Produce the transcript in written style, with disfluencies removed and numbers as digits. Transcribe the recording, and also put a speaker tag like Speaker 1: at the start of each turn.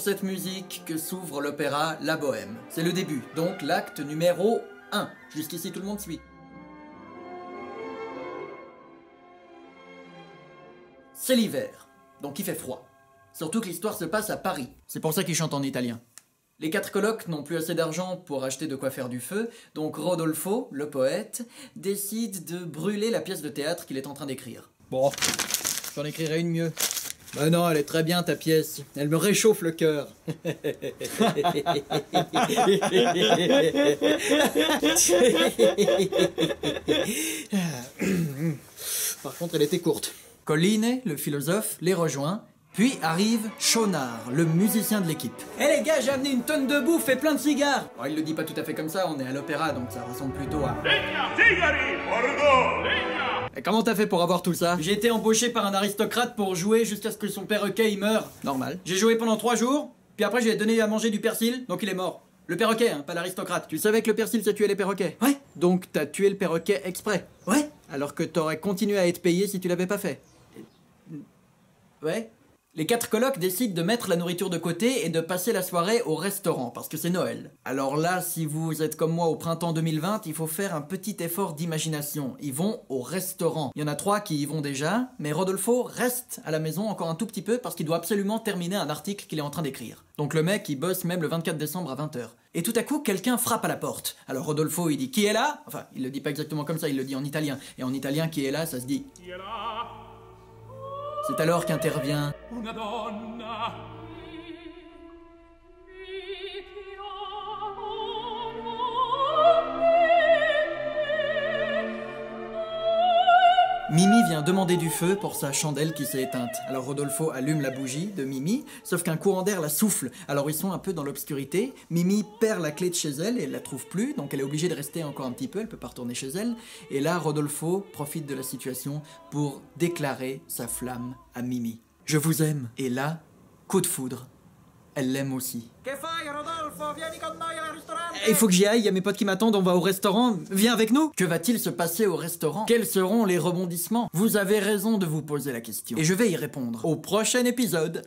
Speaker 1: cette musique que s'ouvre l'opéra La Bohème. C'est le début, donc l'acte numéro 1. Jusqu'ici tout le monde suit. C'est l'hiver, donc il fait froid. Surtout que l'histoire se passe à Paris. C'est pour ça qu'ils chantent en italien. Les 4 colocs n'ont plus assez d'argent pour acheter de quoi faire du feu, donc Rodolfo, le poète, décide de brûler la pièce de théâtre qu'il est en train d'écrire. Bon, j'en écrirai une mieux. Bah non, elle est très bien ta pièce. Elle me réchauffe le cœur. Par contre, elle était courte. Colline, le philosophe, les rejoint. Puis arrive Schaunard, le musicien de l'équipe. Eh les gars, j'ai amené une tonne de bouffe et plein de cigares. Bon, il le dit pas tout à fait comme ça, on est à l'opéra, donc ça ressemble plutôt à... Et comment t'as fait pour avoir tout ça? J'ai été embauché par un aristocrate pour jouer jusqu'à ce que son perroquet il meure. Normal. J'ai joué pendant 3 jours, puis après j'ai donné à manger du persil, donc il est mort. Le perroquet, hein, pas l'aristocrate. Tu savais que le persil ça tuait les perroquets? Ouais. Donc t'as tué le perroquet exprès? Ouais. Alors que t'aurais continué à être payé si tu l'avais pas fait? Ouais. Les 4 colocs décident de mettre la nourriture de côté et de passer la soirée au restaurant, parce que c'est Noël. Alors là, si vous êtes comme moi au printemps 2020, il faut faire un petit effort d'imagination. Ils vont au restaurant. Il y en a 3 qui y vont déjà, mais Rodolfo reste à la maison encore un tout petit peu parce qu'il doit absolument terminer un article qu'il est en train d'écrire. Donc le mec, il bosse même le 24 décembre à 20h. Et tout à coup, quelqu'un frappe à la porte. Alors Rodolfo, il dit « Qui est là ?» Enfin, il le dit pas exactement comme ça, il le dit en italien. Et en italien, « Qui est là ?» ça se dit « Qui est là ?» C'est alors qu'intervient una donna. Mimi vient demander du feu pour sa chandelle qui s'est éteinte. Alors Rodolfo allume la bougie de Mimi, sauf qu'un courant d'air la souffle. Alors ils sont un peu dans l'obscurité. Mimi perd la clé de chez elle et elle la trouve plus, donc elle est obligée de rester encore un petit peu, elle peut pas retourner chez elle. Et là, Rodolfo profite de la situation pour déclarer sa flamme à Mimi. Je vous aime. Et là, coup de foudre. Elle l'aime aussi. Que fai, Rodolfo? Vieni con noi al ristorante. Il faut que j'y aille, il y a mes potes qui m'attendent, on va au restaurant. Viens avec nous. Que va-t-il se passer au restaurant? Quels seront les rebondissements? Vous avez raison de vous poser la question. Et je vais y répondre au prochain épisode.